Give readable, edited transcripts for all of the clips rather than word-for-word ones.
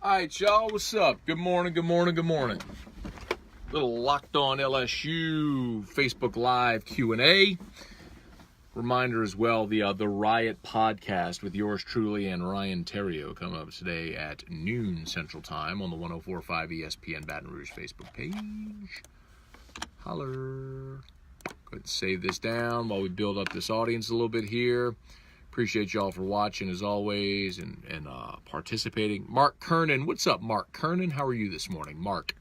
All right, y'all, what's up? Good morning. Little Locked On LSU Facebook Live Q&A. Reminder as well, the Riot podcast with yours truly and Ryan Terrio coming up today at noon Central Time on the 104.5 ESPN Baton Rouge Facebook page. Holler. Go ahead and save this down while we build up this audience a little bit here. Appreciate y'all for watching as always and participating. Mark Kernan, what's up, Mark Kernan? How are you this morning? Mark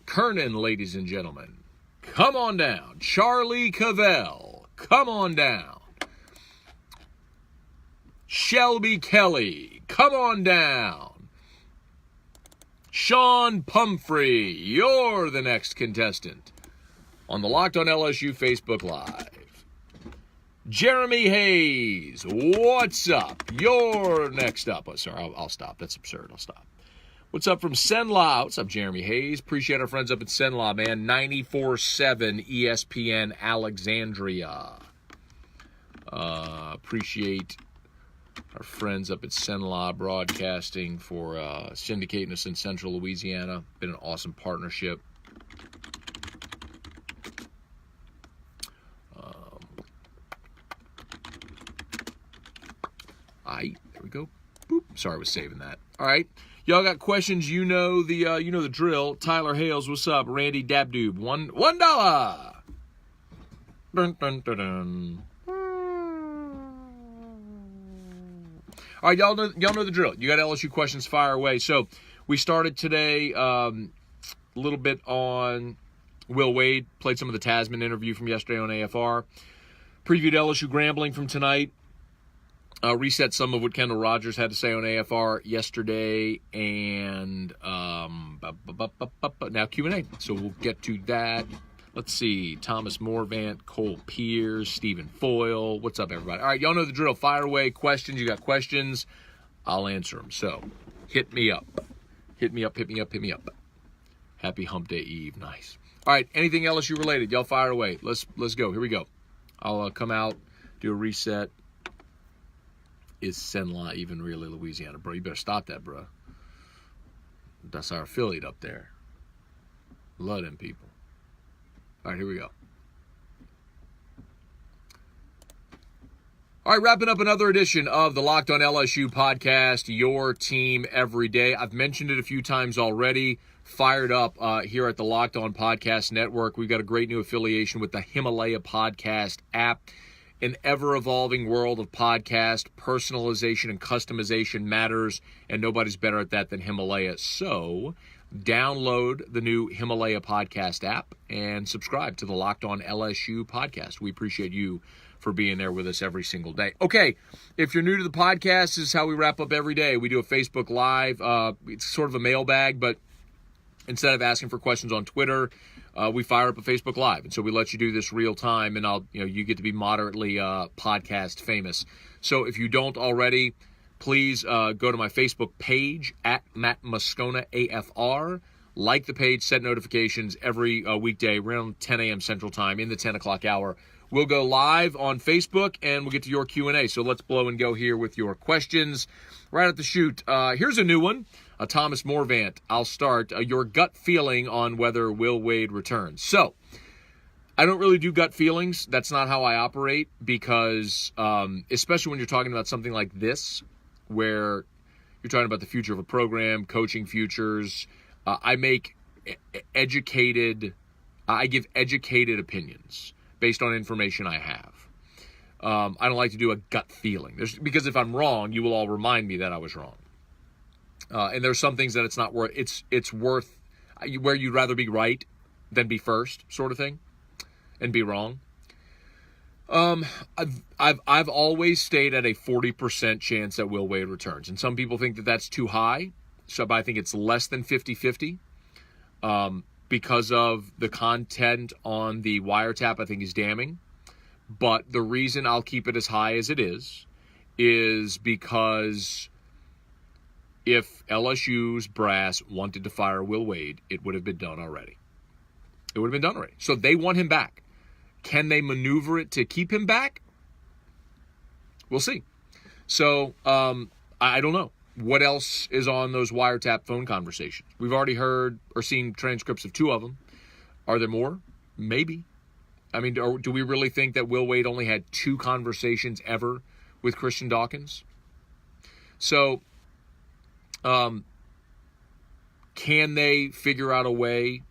Kernan, ladies and gentlemen. Come on down. Charlie Cavell, come on down. Shelby Kelly, come on down. Sean Pumphrey, you're the next contestant on the Locked On LSU Facebook Live. Jeremy Hayes, what's up? You're next up. Oh, sorry, I'll stop. That's absurd. I'll stop. What's up from Senlaw? What's up, Jeremy Hayes? Appreciate our friends up at Senlaw, man. 94.7 ESPN Alexandria. Appreciate our friends up at Senlaw Broadcasting for syndicating us in Central Louisiana. Been an awesome partnership. There we go. Boop. Sorry, I was saving that. All right. Y'all got questions? You know the drill. Tyler Hales, what's up? Randy Dabdoob, $1. Dun, dun, dun, dun. All right, y'all know the drill. You got LSU questions, fire away. So we started today a little bit on Will Wade. Played some of the Tasman interview from yesterday on AFR. Previewed LSU Grambling from tonight. Reset some of what Kendall Rogers had to say on AFR yesterday, and now Q&A. So we'll get to that. Let's see. Thomas Morvant, Cole Pierce, Stephen Foyle. What's up, everybody? All right, y'all know the drill. Fire away. Questions. You got questions, I'll answer them. So hit me up. Hit me up. Happy Hump Day Eve. Nice. All right, anything LSU related, y'all fire away. Let's go. Here we go. I'll come out, do a reset. Is Senlaw even really Louisiana? Bro, you better stop that, bro. That's our affiliate up there. Love them people. All right, here we go. All right, wrapping up another edition of the Locked On LSU podcast, your team every day. I've mentioned it a few times already. Fired up here at the Locked On Podcast Network. We've got a great new affiliation with the Himalaya Podcast app. An ever-evolving world of podcast personalization and customization matters, and nobody's better at that than Himalaya. So download the new Himalaya Podcast app and subscribe to the Locked On LSU podcast. We appreciate you for being there with us every single day. Okay, if you're new to the podcast, this is how we wrap up every day. We do a Facebook Live. It's sort of a mailbag, but instead of asking for questions on Twitter, we fire up a Facebook Live, and so we let you do this real time, and you get to be moderately podcast famous. So if you don't already, please go to my Facebook page at Matt Moscona AFR. Like the page, set notifications every weekday around 10 a.m. Central Time in the 10 o'clock hour. We'll go live on Facebook, and we'll get to your Q&A. So let's blow and go here with your questions. Right at the shoot, here's a new one. Thomas Morvant, I'll start. Your gut feeling on whether Will Wade returns. So, I don't really do gut feelings. That's not how I operate because, especially when you're talking about something like this, where you're talking about the future of a program, coaching futures, I give educated opinions based on information I have. I don't like to do a gut feeling. Because if I'm wrong, you will all remind me that I was wrong. And there's some things that it's not worth. It's worth where you'd rather be right than be first, sort of thing, and be wrong. I've always stayed at a 40% chance that Will Wade returns, and some people think that that's too high. So I think it's less than 50-50 because of the content on the wiretap. I think is damning, but the reason I'll keep it as high as it is because if LSU's brass wanted to fire Will Wade, it would have been done already. So they want him back. Can they maneuver it to keep him back? We'll see. So I don't know. What else is on those wiretap phone conversations? We've already heard or seen transcripts of 2 of them. Are there more? Maybe. I mean, do we really think that Will Wade only had 2 conversations ever with Christian Dawkins? So, can they figure out a way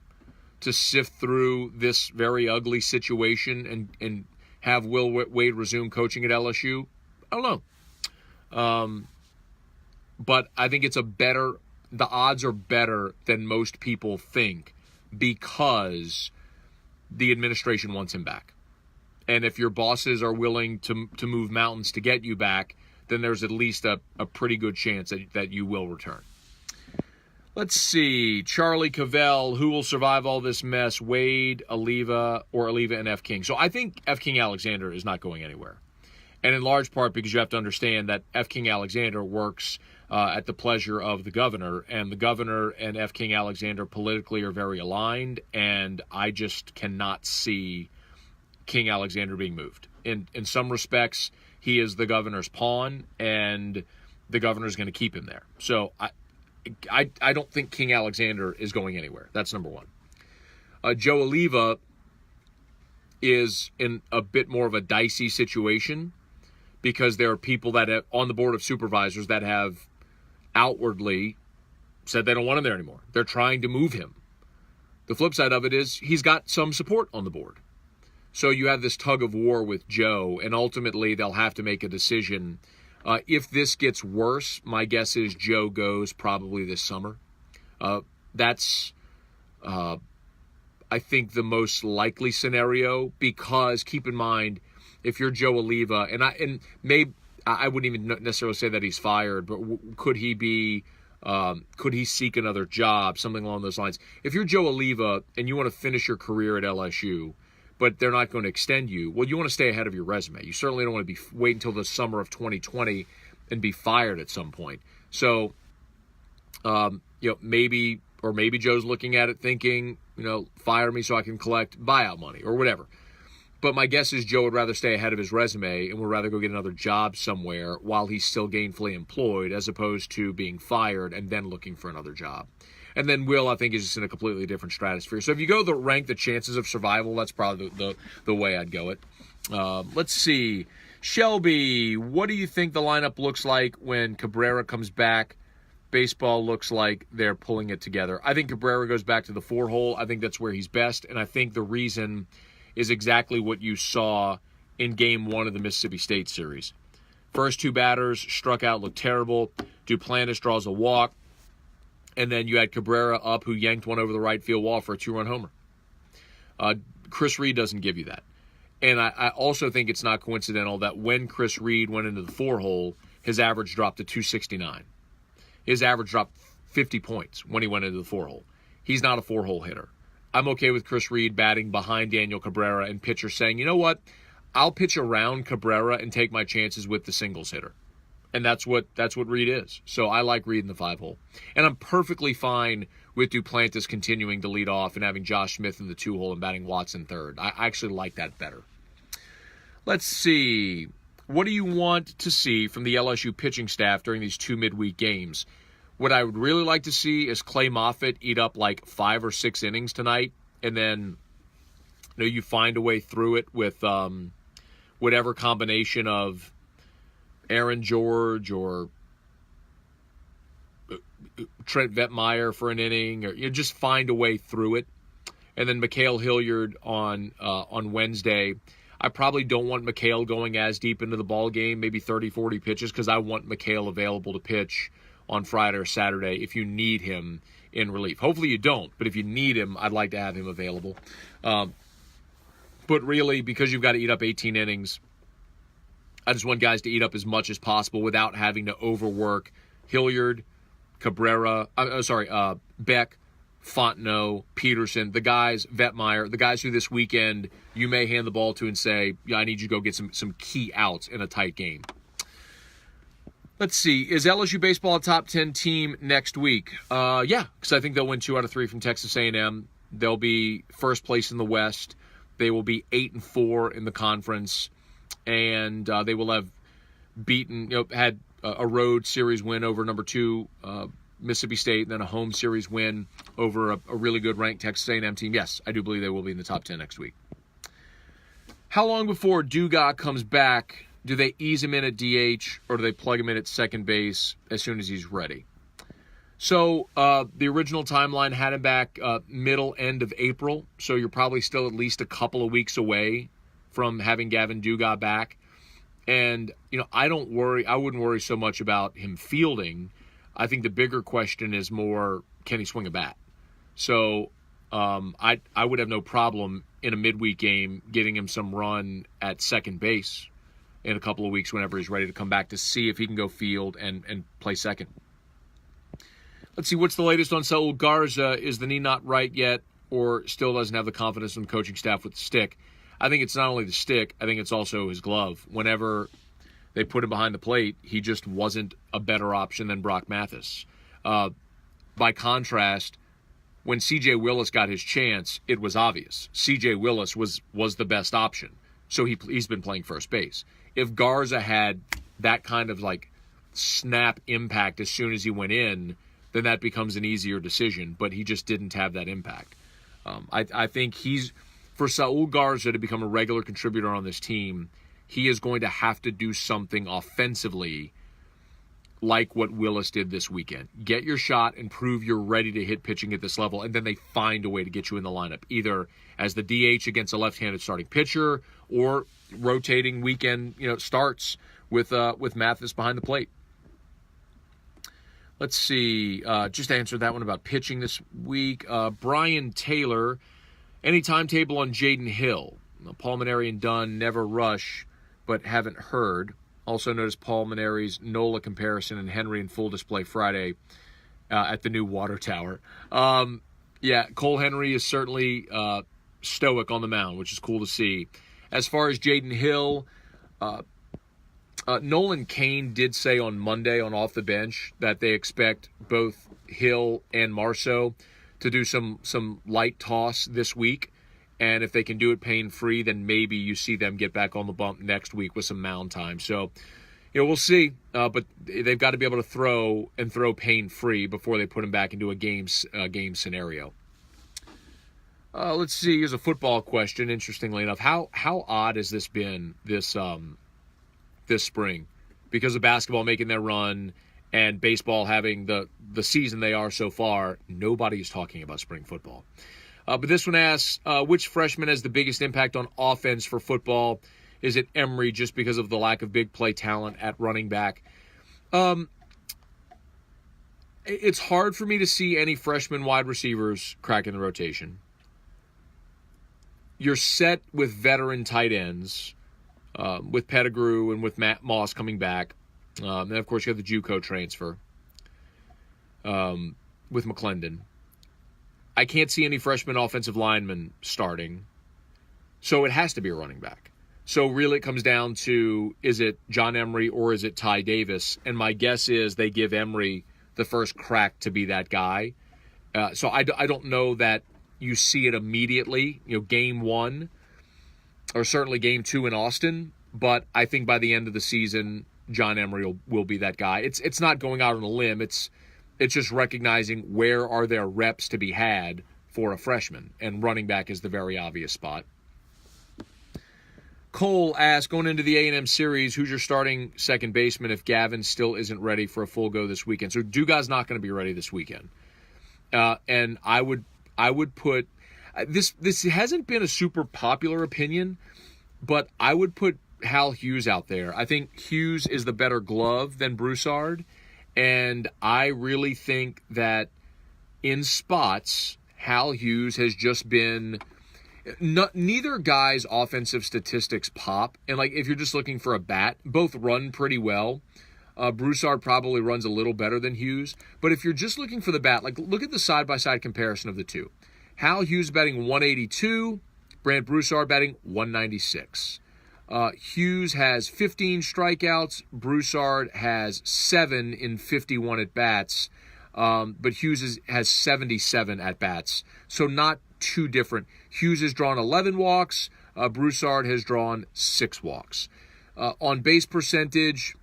to sift through this very ugly situation and have Will Wade resume coaching at LSU? I don't know. But I think the odds are better than most people think because the administration wants him back. And if your bosses are willing to move mountains to get you back, then there's at least a pretty good chance that you will return. Let's see. Charlie Cavell, who will survive all this mess? Wade, Alleva, or Alleva and F. King? So I think F. King Alexander is not going anywhere. And in large part because you have to understand that F. King Alexander works at the pleasure of the governor. And the governor and F. King Alexander politically are very aligned. And I just cannot see King Alexander being moved. In some respects, he is the governor's pawn, and the governor's going to keep him there. So I don't think King Alexander is going anywhere. That's number one. Joe Alleva is in a bit more of a dicey situation because there are people that have, on the board of supervisors that have outwardly said they don't want him there anymore. They're trying to move him. The flip side of it is he's got some support on the board. So you have this tug of war with Joe, and ultimately they'll have to make a decision. If this gets worse, my guess is Joe goes probably this summer. That's, I think, the most likely scenario because keep in mind, if you're Joe Alleva, and maybe I wouldn't even necessarily say that he's fired, but could he seek another job, something along those lines? If you're Joe Alleva and you want to finish your career at LSU, but they're not going to extend you, well, you want to stay ahead of your resume. You certainly don't want to wait until the summer of 2020 and be fired at some point. So, maybe Joe's looking at it thinking, fire me so I can collect buyout money or whatever. But my guess is Joe would rather stay ahead of his resume and would rather go get another job somewhere while he's still gainfully employed as opposed to being fired and then looking for another job. And then Will, I think, is just in a completely different stratosphere. So if you go to rank the chances of survival, that's probably the way I'd go it. Let's see. Shelby, what do you think the lineup looks like when Cabrera comes back? Baseball looks like they're pulling it together. I think Cabrera goes back to the 4-hole. I think that's where he's best. And I think the reason is exactly what you saw in Game 1 of the Mississippi State series. First 2 batters struck out, looked terrible. Duplantis draws a walk. And then you had Cabrera up who yanked one over the right field wall for a 2-run homer. Chris Reed doesn't give you that. And I also think it's not coincidental that when Chris Reed went into the 4-hole, his average dropped to 269. His average dropped 50 points when he went into the 4-hole. He's not a 4-hole hitter. I'm okay with Chris Reed batting behind Daniel Cabrera and pitchers saying, you know what, I'll pitch around Cabrera and take my chances with the singles hitter. And that's what Reed is. So I like Reed in the 5-hole. And I'm perfectly fine with Duplantis continuing to lead off and having Josh Smith in the 2-hole and batting Watson third. I actually like that better. Let's see. What do you want to see from the LSU pitching staff during these 2 midweek games? What I would really like to see is Clay Moffitt eat up like 5 or 6 innings tonight, and then you find a way through it with whatever combination of Aaron George or Trent Vetmeyer for an inning, or just find a way through it. And then Mikhail Hilliard on Wednesday. I probably don't want Mikhail going as deep into the ball game, maybe 30, 40 pitches, because I want Mikhail available to pitch on Friday or Saturday if you need him in relief. Hopefully you don't, but if you need him, I'd like to have him available. But really, because you've got to eat up 18 innings, I just want guys to eat up as much as possible without having to overwork Hilliard, Cabrera, Beck, Fontenot, Peterson, the guys, Vetmeyer, the guys who this weekend you may hand the ball to and say, yeah, I need you to go get some key outs in a tight game. Let's see. Is LSU baseball a top 10 team next week? Yeah, because I think they'll win 2 out of 3 from Texas A&M. They'll be first place in the West. They will be 8-4 in the conference, and they will have beaten, had a road series win over number 2 Mississippi State, and then a home series win over a really good ranked Texas A&M team. Yes, I do believe they will be in the top 10 next week. How long before Dugas comes back? Do they ease him in at DH, or do they plug him in at second base as soon as he's ready? So the original timeline had him back end of April, so you're probably still at least a couple of weeks away from having Gavin Dugas back. And, I wouldn't worry so much about him fielding. I think the bigger question is more, can he swing a bat? So I would have no problem in a midweek game getting him some run at second base in a couple of weeks whenever he's ready to come back, to see if he can go field and play second. Let's see, what's the latest on Saul Garza? Is the knee not right yet, or still doesn't have the confidence from the coaching staff with the stick? I think it's not only the stick, I think it's also his glove. Whenever they put him behind the plate, he just wasn't a better option than Brock Mathis. By contrast, when C.J. Willis got his chance, it was obvious. C.J. Willis was the best option, so he's been playing first base. If Garza had that kind of snap impact as soon as he went in, then that becomes an easier decision, but he just didn't have that impact. I think for Saul Garza to become a regular contributor on this team, he is going to have to do something offensively like what Willis did this weekend. Get your shot and prove you're ready to hit pitching at this level, and then they find a way to get you in the lineup, either as the DH against a left-handed starting pitcher or rotating weekend starts with Mathis behind the plate. Let's see. Just answered that one about pitching this week. Brian Taylor, any timetable on Jaden Hill? Paul Maneri and Dunn never rush, but haven't heard. Also noticed Paul Maneri's NOLA comparison and Henry in full display Friday at the new water tower. Cole Henry is certainly stoic on the mound, which is cool to see. As far as Jaden Hill, Nolan Cain did say on Monday on Off the Bench that they expect both Hill and Marceau to do some light toss this week. And if they can do it pain-free, then maybe you see them get back on the bump next week with some mound time. So, we'll see. But they've got to be able to throw pain-free before they put him back into a game scenario. Let's see. Here's a football question, interestingly enough. How odd has this been this spring? Because of basketball making their run and baseball having the season they are so far, nobody's talking about spring football. But this one asks, which freshman has the biggest impact on offense for football? Is it Emory, just because of the lack of big play talent at running back? It's hard for me to see any freshman wide receivers cracking the rotation. You're set with veteran tight ends, with Pettigrew and with Matt Moss coming back. And, of course, you have the JUCO transfer with McClendon. I can't see any freshman offensive linemen starting, so it has to be a running back. So really it comes down to, is it John Emory or is it Ty Davis? And my guess is they give Emory the first crack to be that guy. So I don't know that you see it immediately, game one, or certainly game two in Austin, but I think by the end of the season, John Emory will be that guy. It's not going out on a limb. It's just recognizing where are there reps to be had for a freshman, and running back is the very obvious spot. Cole asks, going into the A&M series, who's your starting second baseman if Gavin still isn't ready for a full go this weekend? So Dugas not going to be ready this weekend. And I would put this hasn't been a super popular opinion, but I would put Hal Hughes out there. I think Hughes is the better glove than Broussard. And I really think that in spots, Hal Hughes has just been neither guy's offensive statistics pop. And if you're just looking for a bat, both run pretty well. Broussard probably runs a little better than Hughes. But if you're just looking for the bat, look at the side-by-side comparison of the two. Hal Hughes batting 182, Brant Broussard batting 196. Hughes has 15 strikeouts. Broussard has 7 in 51 at-bats. But Hughes has 77 at-bats. So not too different. Hughes has drawn 11 walks. Broussard has drawn 6 walks. On base percentage,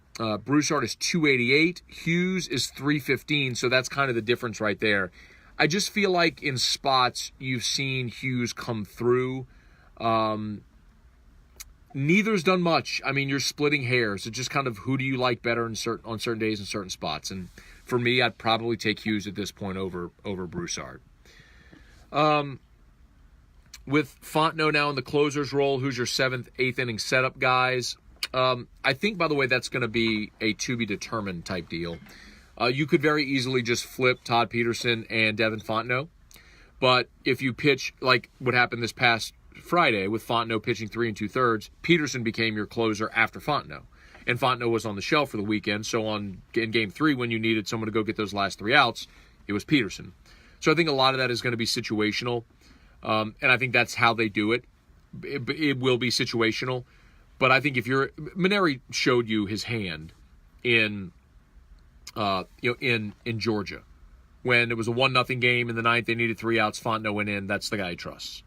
Broussard is 288. Hughes is 315, so that's kind of the difference right there. I just feel like in spots you've seen Hughes come through. Neither's done much. I mean, you're splitting hairs. It's just kind of who do you like better on certain days and certain spots. And for me, I'd probably take Hughes at this point over Broussard. With Fontenot now in the closer's role, who's your 7th, 8th inning setup guys? I think, by the way, that's going to be a to-be-determined type deal. You could very easily just flip Todd Peterson and Devin Fontenot. But if you pitch like what happened this past Friday with Fontenot pitching 3 2/3, Peterson became your closer after Fontenot. And Fontenot was on the shelf for the weekend, so in Game 3, when you needed someone to go get those last 3 outs, it was Peterson. So I think a lot of that is going to be situational, and I think that's how they do it. It will be situational. But I think if you're Maneri showed you his hand in Georgia when it was a 1-0 game in the 9th. They needed 3 outs. Fontenot went in. That's the guy he trusts.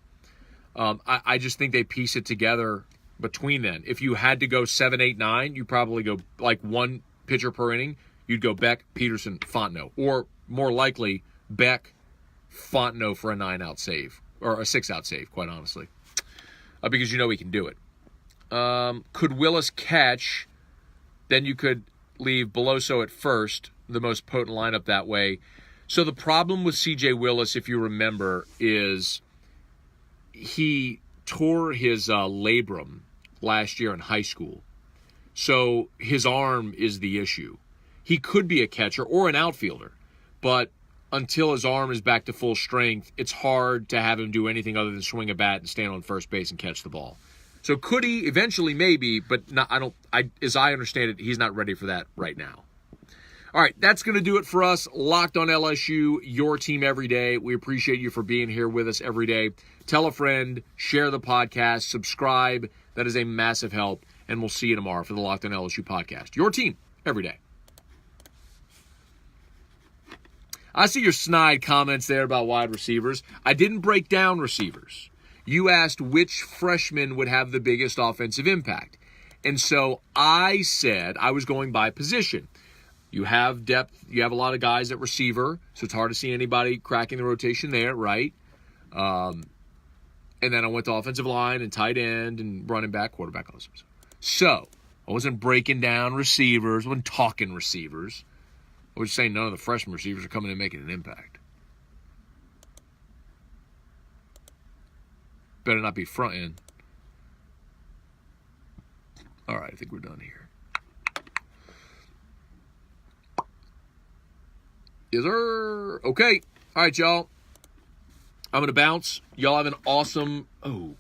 I just think they piece it together between then. If you had to go 7, 8, 9, you probably go like 1 pitcher per inning. You'd go Beck, Peterson, Fontenot, or more likely Beck, Fontenot for a 9-out save or a 6-out save. Quite honestly, because you know he can do it. Could Willis catch? Then you could leave Beloso at first, the most potent lineup that way. So the problem with C.J. Willis, if you remember, is he tore his labrum last year in high school. So his arm is the issue. He could be a catcher or an outfielder, but until his arm is back to full strength, it's hard to have him do anything other than swing a bat and stand on first base and catch the ball. So could he? Eventually, maybe, but not, as I understand it, he's not ready for that right now. All right, that's going to do it for us. Locked on LSU, your team every day. We appreciate you for being here with us every day. Tell a friend, share the podcast, subscribe. That is a massive help, and we'll see you tomorrow for the Locked on LSU podcast. Your team every day. I see your snide comments there about wide receivers. I didn't break down receivers. You asked which freshman would have the biggest offensive impact. And so I said I was going by position. You have depth. You have a lot of guys at receiver, so it's hard to see anybody cracking the rotation there, right? And then I went to offensive line and tight end and running back, quarterback. So I wasn't breaking down receivers. I wasn't talking receivers. I was saying none of the freshman receivers are coming in making an impact. Better not be front end. All right, I think we're done here. Yes, sir. Okay. All right, y'all. I'm going to bounce. Y'all have an awesome... Oh.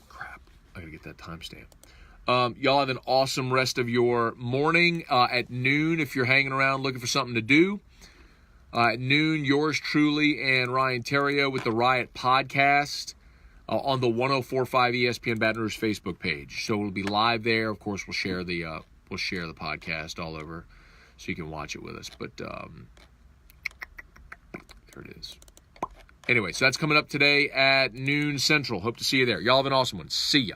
Crap. I got to get that timestamp. Y'all have an awesome rest of your morning. At noon, if you're hanging around looking for something to do. At noon, yours truly and Ryan Terrio with the Riot Podcast on the 104.5 ESPN Baton Rouge Facebook page. So we'll be live there. Of course, we'll share the podcast all over so you can watch it with us. But there it is. Anyway, so that's coming up today at noon Central. Hope to see you there. Y'all have an awesome one. See ya.